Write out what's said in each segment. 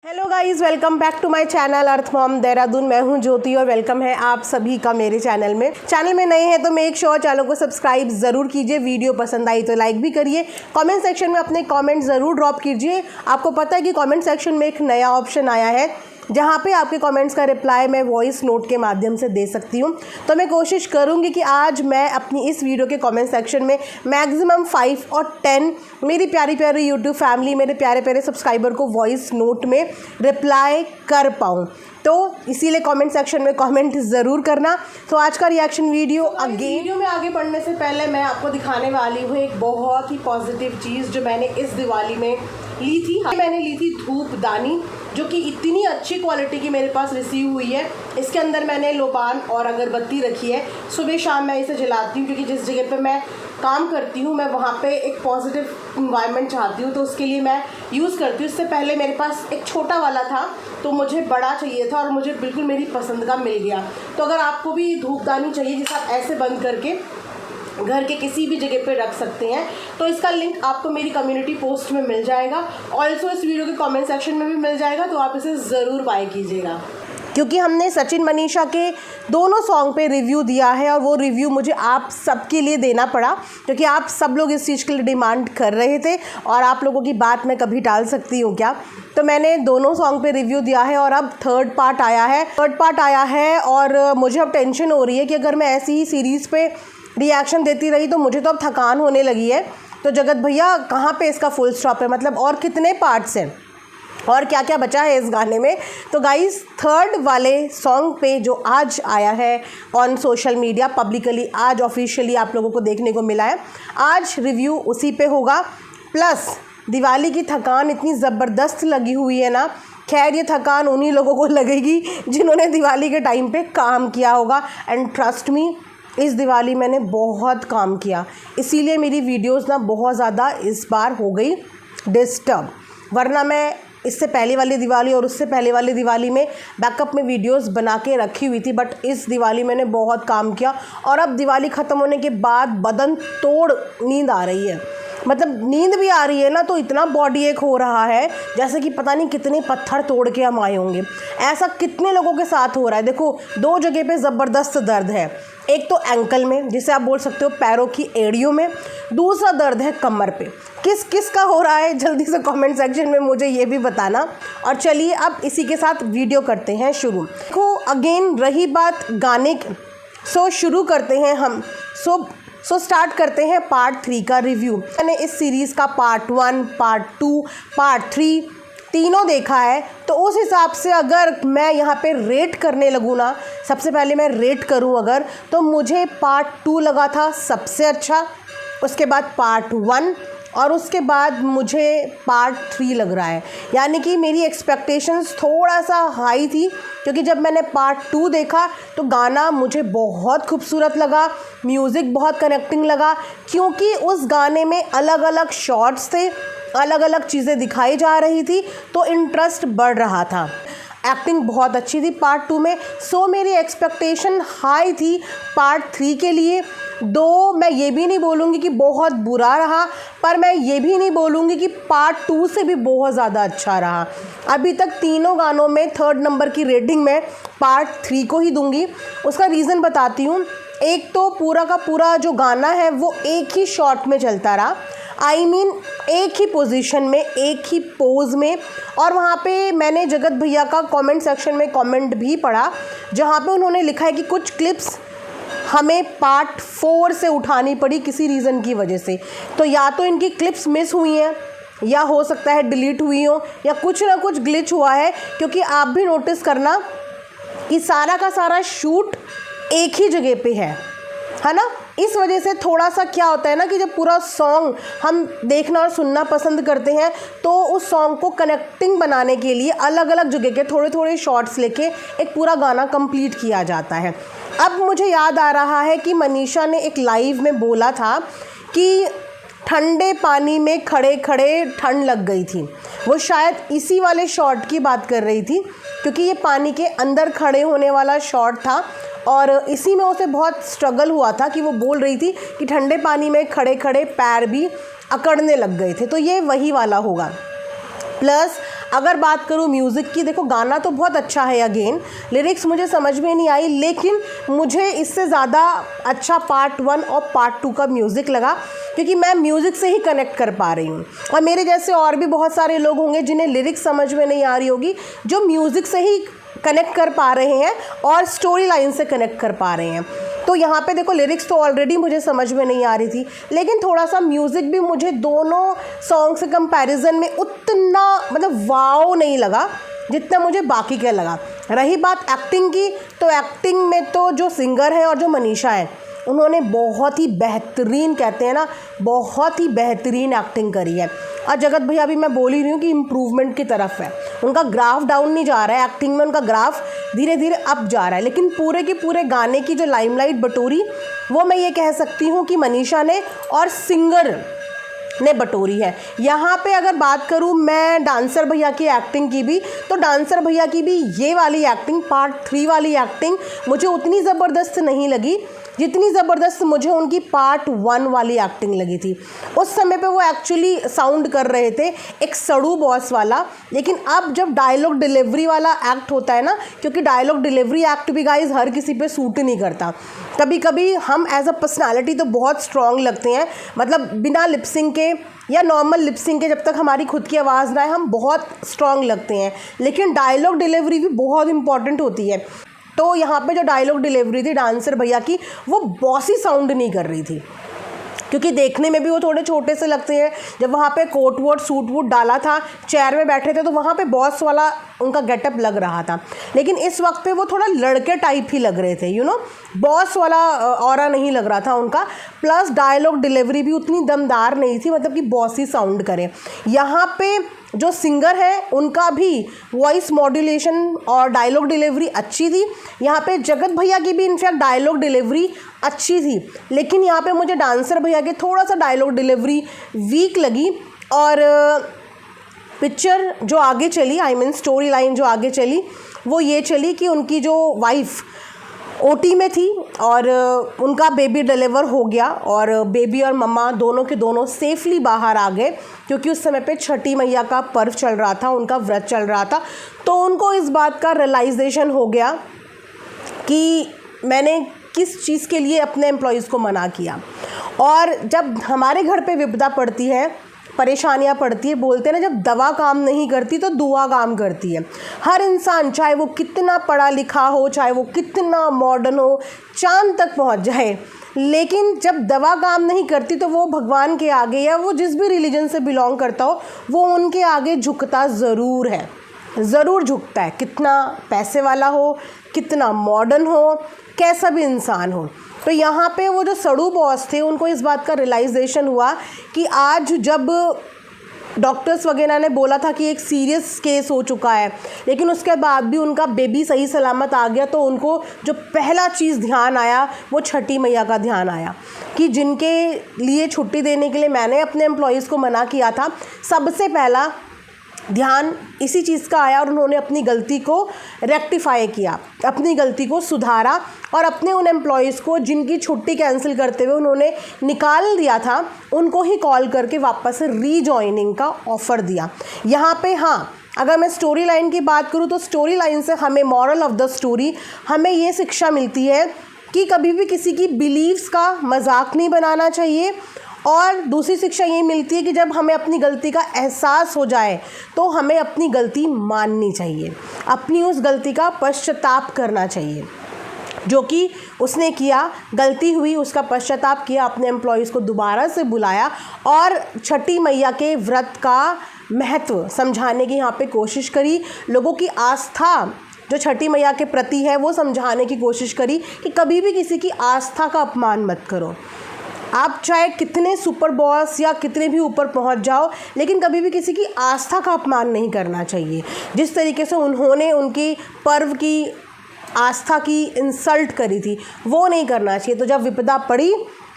Hello guys, welcome back to my channel Earth Mom Dehradun. मैं हूं ज्योति और वेलकम है आप सभी का मेरे चैनल में नए हैं तो मेक श्योर चैनल को सब्सक्राइब ज़रूर कीजिए। वीडियो पसंद आई तो लाइक भी करिए। कमेंट सेक्शन में अपने कमेंट ज़रूर ड्रॉप कीजिए। आपको पता है कि कमेंट सेक्शन में एक नया ऑप्शन आया है जहाँ पे आपके कमेंट्स का रिप्लाई मैं वॉइस नोट के माध्यम से दे सकती हूँ। तो मैं कोशिश करूँगी कि आज मैं अपनी इस वीडियो के कमेंट सेक्शन में मैक्सिमम 5 और 10 मेरी प्यारी प्यारी यूट्यूब फैमिली, मेरे प्यारे प्यारे सब्सक्राइबर को वॉइस नोट में रिप्लाई कर पाऊँ। तो इसीलिए कमेंट सेक्शन में कमेंट ज़रूर करना। तो आज का रिएक्शन वीडियो वीडियो में आगे बढ़ने से पहले मैं आपको दिखाने वाली हूँ एक बहुत ही पॉजिटिव चीज़ जो मैंने इस दिवाली में ली थी। मैंने ली थी धूपदानी, जो कि इतनी अच्छी क्वालिटी की मेरे पास रिसीव हुई है। इसके अंदर मैंने लोबान और अगरबत्ती रखी है। सुबह शाम मैं इसे जलाती हूँ क्योंकि जिस जगह पे मैं काम करती हूँ मैं वहाँ पे एक पॉजिटिव इन्वायरमेंट चाहती हूँ, तो उसके लिए मैं यूज़ करती हूँ। इससे पहले मेरे पास एक छोटा वाला था तो मुझे बड़ा चाहिए था और मुझे बिल्कुल मेरी पसंद का मिल गया। तो अगर आपको भी धूपदानी चाहिए जिसे आप ऐसे बंद करके घर के किसी भी जगह पे रख सकते हैं, तो इसका लिंक आपको मेरी कम्युनिटी पोस्ट में मिल जाएगा। ऑल्सो इस वीडियो के कमेंट सेक्शन में भी मिल जाएगा, तो आप इसे ज़रूर बाय कीजिएगा। क्योंकि हमने सचिन मनीषा के दोनों सॉन्ग पे रिव्यू दिया है और वो रिव्यू मुझे आप सबके लिए देना पड़ा क्योंकि आप सब लोग इस चीज़ के लिए डिमांड कर रहे थे और आप लोगों की बात मैं कभी टाल सकती हूँ क्या। तो मैंने दोनों सॉन्ग पे रिव्यू दिया है और अब थर्ड पार्ट आया है और मुझे अब टेंशन हो रही है कि अगर मैं ऐसी ही सीरीज़ पे रिएक्शन देती रही तो मुझे तो अब थकान होने लगी है। तो जगत भैया कहाँ पे इसका फुल स्टॉप है, मतलब और कितने पार्ट्स हैं और क्या क्या बचा है इस गाने में। तो गाइस, थर्ड वाले सॉन्ग पे जो आज आया है ऑन सोशल मीडिया पब्लिकली, आज ऑफिशियली आप लोगों को देखने को मिला है, आज रिव्यू उसी पे होगा। प्लस दिवाली की थकान इतनी ज़बरदस्त लगी हुई है ना, खैर ये थकान उन्हीं लोगों को लगेगी जिन्होंने दिवाली के टाइम पे काम किया होगा। एंड ट्रस्ट मी, इस दिवाली मैंने बहुत काम किया, इसीलिए मेरी वीडियोस ना बहुत ज़्यादा इस बार हो गई डिस्टर्ब। वरना मैं इससे पहले वाली दिवाली और उससे पहले वाली दिवाली में बैकअप में वीडियोस बना के रखी हुई थी, बट इस दिवाली मैंने बहुत काम किया और अब दिवाली ख़त्म होने के बाद बदन तोड़ नींद आ रही है। मतलब नींद भी आ रही है ना, तो इतना बॉडी एक हो रहा है जैसे कि पता नहीं कितने पत्थर तोड़ के हम आए होंगे। ऐसा कितने लोगों के साथ हो रहा है। देखो, दो जगह पे ज़बरदस्त दर्द है, एक तो एंकल में जिसे आप बोल सकते हो पैरों की एड़ियों में, दूसरा दर्द है कमर पे। किस किस का हो रहा है जल्दी से कमेंट सेक्शन में मुझे ये भी बताना। और चलिए अब इसी के साथ वीडियो करते हैं शुरू। देखो, अगेन रही बात गाने की, सो शुरू करते हैं हम। सो स्टार्ट करते हैं पार्ट 3 का रिव्यू। मैंने इस सीरीज़ का पार्ट 1, पार्ट 2, पार्ट 3 तीनों देखा है, तो उस हिसाब से अगर मैं यहाँ पे रेट करने लगूँ ना, सबसे पहले मैं रेट करूँ अगर, तो मुझे पार्ट 2 लगा था सबसे अच्छा, उसके बाद पार्ट 1 और उसके बाद मुझे पार्ट 3 लग रहा है। यानी कि मेरी एक्सपेक्टेशंस थोड़ा सा हाई थी क्योंकि जब मैंने पार्ट 2 देखा तो गाना मुझे बहुत खूबसूरत लगा, म्यूज़िक बहुत कनेक्टिंग लगा क्योंकि उस गाने में अलग अलग शॉट्स थे, अलग अलग चीज़ें दिखाई जा रही थी, तो इंटरेस्ट बढ़ रहा था। एक्टिंग बहुत अच्छी थी पार्ट 2 में। सो मेरी एक्सपेक्टेशन हाई थी पार्ट 3 के लिए। दो मैं ये भी नहीं बोलूँगी कि बहुत बुरा रहा, पर मैं ये भी नहीं बोलूँगी कि पार्ट 2 से भी बहुत ज़्यादा अच्छा रहा। अभी तक तीनों गानों में थर्ड नंबर की रेटिंग मैं पार्ट 3 को ही दूँगी। उसका रीज़न बताती हूँ। एक तो पूरा का पूरा जो गाना है वो एक ही शॉट में चलता रहा, I mean, एक ही पोजीशन में, एक ही पोज में। और वहाँ पे मैंने जगत भैया का कमेंट सेक्शन में कमेंट भी पढ़ा जहाँ पे उन्होंने लिखा है कि कुछ क्लिप्स हमें पार्ट 4 से उठानी पड़ी किसी रीज़न की वजह से। तो या तो इनकी क्लिप्स मिस हुई हैं या हो सकता है डिलीट हुई हो या कुछ ना कुछ ग्लिच हुआ है, क्योंकि आप भी नोटिस करना कि सारा का सारा शूट एक ही जगह पे है ना। इस वजह से थोड़ा सा क्या होता है ना कि जब पूरा सॉन्ग हम देखना और सुनना पसंद करते हैं तो उस सॉन्ग को कनेक्टिंग बनाने के लिए अलग अलग जगह के थोड़े थोड़े शॉट्स लेके एक पूरा गाना कंप्लीट किया जाता है। अब मुझे याद आ रहा है कि मनीषा ने एक लाइव में बोला था कि ठंडे पानी में खड़े खड़े ठंड लग गई थी। वो शायद इसी वाले शॉट की बात कर रही थी क्योंकि ये पानी के अंदर खड़े होने वाला शॉट था और इसी में उसे बहुत स्ट्रगल हुआ था कि वो बोल रही थी कि ठंडे पानी में खड़े खड़े पैर भी अकड़ने लग गए थे, तो ये वही वाला होगा। प्लस अगर बात करूँ म्यूज़िक की, देखो गाना तो बहुत अच्छा है, अगेन लिरिक्स मुझे समझ में नहीं आई, लेकिन मुझे इससे ज़्यादा अच्छा पार्ट 1 और पार्ट 2 का म्यूज़िक लगा, क्योंकि मैं म्यूज़िक से ही कनेक्ट कर पा रही हूँ। और मेरे जैसे और भी बहुत सारे लोग होंगे जिन्हें लिरिक्स समझ में नहीं आ रही होगी, जो म्यूज़िक से ही कनेक्ट कर पा रहे हैं और स्टोरी लाइन से कनेक्ट कर पा रहे हैं। तो यहाँ पे देखो लिरिक्स तो ऑलरेडी मुझे समझ में नहीं आ रही थी, लेकिन थोड़ा सा म्यूज़िक भी मुझे दोनों सॉन्ग से कंपैरिजन में उतना मतलब वाव नहीं लगा जितना मुझे बाकी का लगा। रही बात एक्टिंग की, तो एक्टिंग में तो जो सिंगर है और जो मनीषा है, उन्होंने बहुत ही बेहतरीन, कहते हैं ना, बहुत ही बेहतरीन एक्टिंग करी है। और जगत भैया भी मैं बोल ही रही हूँ कि इम्प्रूवमेंट की तरफ है, उनका ग्राफ डाउन नहीं जा रहा है, एक्टिंग में उनका ग्राफ धीरे धीरे अप जा रहा है। लेकिन पूरे के पूरे गाने की जो लाइमलाइट बटोरी, वो मैं ये कह सकती हूँ कि मनीषा ने और सिंगर ने बटोरी है। यहाँ पे अगर बात करूँ मैं डांसर भैया की एक्टिंग की भी, तो डांसर भैया की भी ये वाली एक्टिंग, पार्ट 3 वाली एक्टिंग मुझे उतनी ज़बरदस्त नहीं लगी जितनी ज़बरदस्त मुझे उनकी पार्ट 1 वाली एक्टिंग लगी थी। उस समय पे वो एक्चुअली साउंड कर रहे थे एक सड़ू बॉस वाला, लेकिन अब जब डायलॉग डिलीवरी वाला एक्ट होता है ना, क्योंकि डायलॉग डिलीवरी एक्ट भी गाइस हर किसी पे सूट नहीं करता। कभी कभी हम एज अ पर्सनालिटी तो बहुत स्ट्रॉन्ग लगते हैं, मतलब बिना लिपसिंग के या नॉर्मल लिपसिंग के, जब तक हमारी खुद की आवाज़ ना आए हम बहुत स्ट्रॉन्ग लगते हैं, लेकिन डायलॉग डिलीवरी भी बहुत इंपॉर्टेंट होती है। तो यहाँ पे जो डायलॉग डिलीवरी थी डांसर भैया की, वो बॉसी साउंड नहीं कर रही थी, क्योंकि देखने में भी वो थोड़े छोटे से लगते हैं। जब वहाँ पे कोट वोट सूट वूट डाला था, चेयर में बैठे थे, तो वहाँ पे बॉस वाला उनका गेटअप लग रहा था, लेकिन इस वक्त पे वो थोड़ा लड़के टाइप ही लग रहे थे, यू नो, बॉस वाला ऑरा नहीं लग रहा था उनका। प्लस डायलॉग डिलीवरी भी उतनी दमदार नहीं थी, मतलब कि बॉसी साउंड करे। यहाँ पे जो सिंगर है उनका भी वॉइस मॉड्यूलेशन और डायलॉग डिलीवरी अच्छी थी। यहाँ पे जगत भैया की भी इनफैक्ट डायलॉग डिलीवरी अच्छी थी, लेकिन यहाँ पे मुझे डांसर भैया के थोड़ा सा डायलॉग डिलीवरी वीक लगी। और पिक्चर जो आगे चली, आई मीन स्टोरी लाइन जो आगे चली, वो ये चली कि उनकी जो वाइफ ओटी में थी और उनका बेबी डिलीवर हो गया, और बेबी और मम्मा दोनों के दोनों सेफली बाहर आ गए, क्योंकि उस समय पे छठी मैया का पर्व चल रहा था, उनका व्रत चल रहा था। तो उनको इस बात का रियलाइजेशन हो गया कि मैंने किस चीज़ के लिए अपने एम्प्लॉयज़ को मना किया। और जब हमारे घर पे विपदा पड़ती है, परेशानियाँ पड़ती है, बोलते हैं ना, जब दवा काम नहीं करती तो दुआ काम करती है। हर इंसान, चाहे वो कितना पढ़ा लिखा हो, चाहे वो कितना मॉडर्न हो, चांद तक पहुंच जाए, लेकिन जब दवा काम नहीं करती तो वो भगवान के आगे, या वो जिस भी रिलीजन से बिलोंग करता हो, वो उनके आगे झुकता ज़रूर है, ज़रूर झुकता है। कितना पैसे वाला हो, कितना मॉडर्न हो, कैसा भी इंसान हो। तो यहाँ पे वो जो सड़ू बॉस थे, उनको इस बात का रियलाइजेशन हुआ कि आज जब डॉक्टर्स वगैरह ने बोला था कि एक सीरियस केस हो चुका है, लेकिन उसके बाद भी उनका बेबी सही सलामत आ गया, तो उनको जो पहला चीज़ ध्यान आया वो छठी मैया का ध्यान आया कि जिनके लिए छुट्टी देने के लिए मैंने अपने एम्प्लॉयज़ को मना किया था, सबसे पहला ध्यान इसी चीज़ का आया और उन्होंने अपनी गलती को रेक्टिफाई किया, अपनी गलती को सुधारा और अपने उन एम्प्लॉयज़ को जिनकी छुट्टी कैंसिल करते हुए उन्होंने निकाल दिया था, उनको ही कॉल करके वापस से रीजॉइनिंग का ऑफ़र दिया। यहाँ पे हाँ, अगर मैं स्टोरी लाइन की बात करूँ तो स्टोरी लाइन से हमें, मॉरल ऑफ द स्टोरी, हमें ये शिक्षा मिलती है कि कभी भी किसी की बिलीव्स का मजाक नहीं बनाना चाहिए। और दूसरी शिक्षा ये मिलती है कि जब हमें अपनी गलती का एहसास हो जाए तो हमें अपनी गलती माननी चाहिए, अपनी उस गलती का पश्चाताप करना चाहिए, जो कि उसने किया। गलती हुई, उसका पश्चाताप किया, अपने एम्प्लॉयज़ को दोबारा से बुलाया और छठी मैया के व्रत का महत्व समझाने की यहाँ पे कोशिश करी। लोगों की आस्था जो छठी मैया के प्रति है वो समझाने की कोशिश करी कि कभी भी किसी की आस्था का अपमान मत करो। आप चाहे कितने सुपर बॉस या कितने भी ऊपर पहुंच जाओ, लेकिन कभी भी किसी की आस्था का अपमान नहीं करना चाहिए। जिस तरीके से उन्होंने उनकी पर्व की आस्था की इंसल्ट करी थी, वो नहीं करना चाहिए। तो जब विपदा पड़ी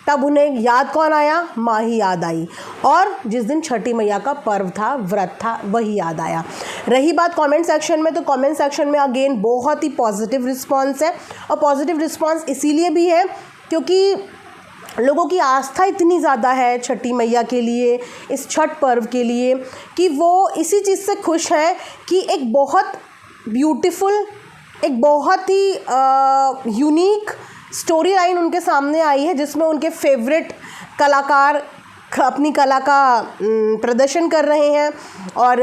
तब उन्हें याद कौन आया? माँ ही याद आई, और जिस दिन छठी मैया का पर्व था, व्रत था, वही याद आया। रही बात कमेंट सेक्शन में, तो कमेंट सेक्शन में अगेन बहुत ही पॉजिटिव रिस्पांस है, और पॉजिटिव रिस्पांस इसीलिए भी है क्योंकि लोगों की आस्था इतनी ज़्यादा है छठी मैया के लिए, इस छठ पर्व के लिए, कि वो इसी चीज़ से खुश हैं कि एक बहुत ब्यूटीफुल, एक बहुत ही यूनिक स्टोरी लाइन उनके सामने आई है, जिसमें उनके फेवरेट कलाकार अपनी कला का प्रदर्शन कर रहे हैं और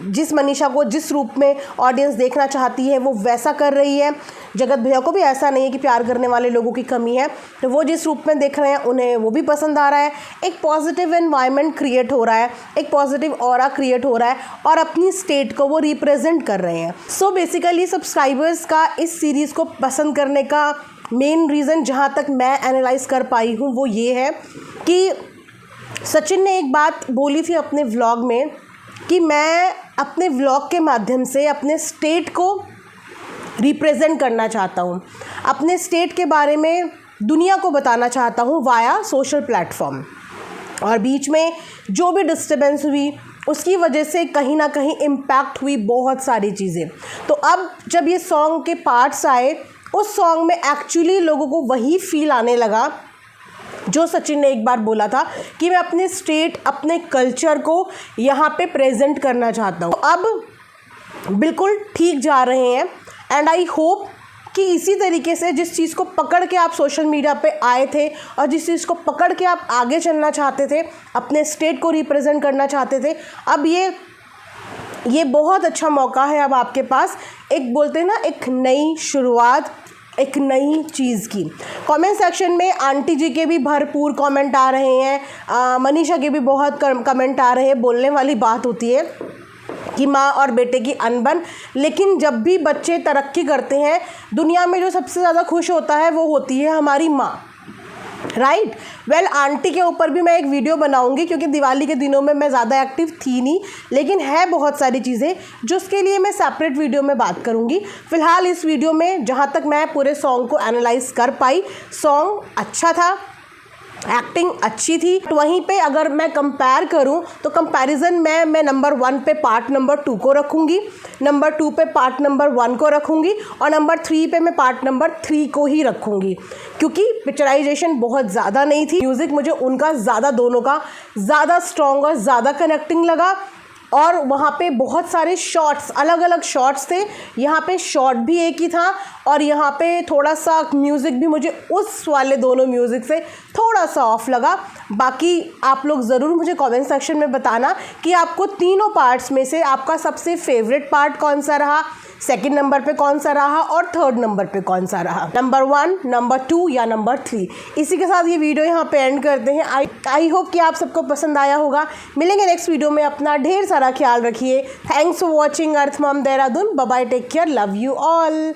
जिस मनीषा को जिस रूप में ऑडियंस देखना चाहती है वो वैसा कर रही है। जगत भैया को भी ऐसा नहीं है कि प्यार करने वाले लोगों की कमी है, तो वो जिस रूप में देख रहे हैं उन्हें वो भी पसंद आ रहा है। एक पॉजिटिव एनवायरनमेंट क्रिएट हो रहा है, एक पॉजिटिव ऑरा क्रिएट हो रहा है और अपनी स्टेट को वो रिप्रेजेंट कर रहे हैं। सो बेसिकली सब्सक्राइबर्स का इस सीरीज़ को पसंद करने का मेन रीज़न, जहाँ तक मैं एनालाइज कर पाई हूँ, वो ये है कि सचिन ने एक बात बोली थी अपने व्लॉग में कि मैं अपने व्लॉग के माध्यम से अपने स्टेट को रिप्रेजेंट करना चाहता हूँ, अपने स्टेट के बारे में दुनिया को बताना चाहता हूँ वाया सोशल प्लेटफॉर्म। और बीच में जो भी डिस्टर्बेंस हुई उसकी वजह से कहीं ना कहीं इम्पैक्ट हुई बहुत सारी चीज़ें। तो अब जब ये सॉन्ग के पार्ट्स आए, उस सॉन्ग में एक्चुअली लोगों को वही फील आने लगा जो सचिन ने एक बार बोला था कि मैं अपने स्टेट, अपने कल्चर को यहाँ पे प्रेजेंट करना चाहता हूँ। अब बिल्कुल ठीक जा रहे हैं एंड आई होप कि इसी तरीके से जिस चीज़ को पकड़ के आप सोशल मीडिया पे आए थे और जिस चीज़ को पकड़ के आप आगे चलना चाहते थे, अपने स्टेट को रिप्रेजेंट करना चाहते थे, अब ये बहुत अच्छा मौका है अब आपके पास, एक बोलते हैं ना एक नई शुरुआत, एक नई चीज़ की। कमेंट सेक्शन में आंटी जी के भी भरपूर कमेंट आ रहे हैं, मनीषा के भी बहुत कमेंट आ रहे हैं। बोलने वाली बात होती है कि माँ और बेटे की अनबन, लेकिन जब भी बच्चे तरक्की करते हैं, दुनिया में जो सबसे ज़्यादा खुश होता है वो होती है हमारी माँ, राइट। वेल आंटी के ऊपर भी मैं एक वीडियो बनाऊंगी, क्योंकि दिवाली के दिनों में मैं ज़्यादा एक्टिव थी नहीं, लेकिन है बहुत सारी चीज़ें जो उसके लिए मैं सेपरेट वीडियो में बात करूंगी। फ़िलहाल इस वीडियो में जहाँ तक मैं पूरे सॉन्ग को एनालाइज कर पाई, सॉन्ग अच्छा था, एक्टिंग अच्छी थी। तो वहीं पे अगर मैं कंपेयर करूं तो कंपैरिजन में मैं नंबर 1 पे पार्ट नंबर 2 को रखूंगी, नंबर 2 पे पार्ट नंबर 1 को रखूंगी और नंबर 3 पे मैं पार्ट नंबर 3 को ही रखूंगी, क्योंकि पिक्चराइजेशन बहुत ज़्यादा नहीं थी। म्यूज़िक मुझे उनका ज़्यादा, दोनों का ज़्यादा स्ट्रॉन्ग और ज़्यादा कनेक्टिंग लगा और वहाँ पे बहुत सारे शॉट्स, अलग अलग शॉट्स थे। यहाँ पे शॉट भी एक ही था और यहाँ पे थोड़ा सा म्यूज़िक भी मुझे उस वाले दोनों म्यूज़िक से थोड़ा सा ऑफ लगा। बाकी आप लोग ज़रूर मुझे कमेंट सेक्शन में बताना कि आपको तीनों पार्ट्स में से आपका सबसे फेवरेट पार्ट कौन सा रहा, सेकंड नंबर पे कौन सा रहा और थर्ड नंबर पे कौन सा रहा, नंबर 1, नंबर 2 या नंबर 3। इसी के साथ ये वीडियो यहाँ पे एंड करते हैं। आई होप कि आप सबको पसंद आया होगा। मिलेंगे नेक्स्ट वीडियो में, अपना ढेर सारा ख्याल रखिए। Thanks for watching Earth Mom Dehradun. Bye bye, take care, love you all.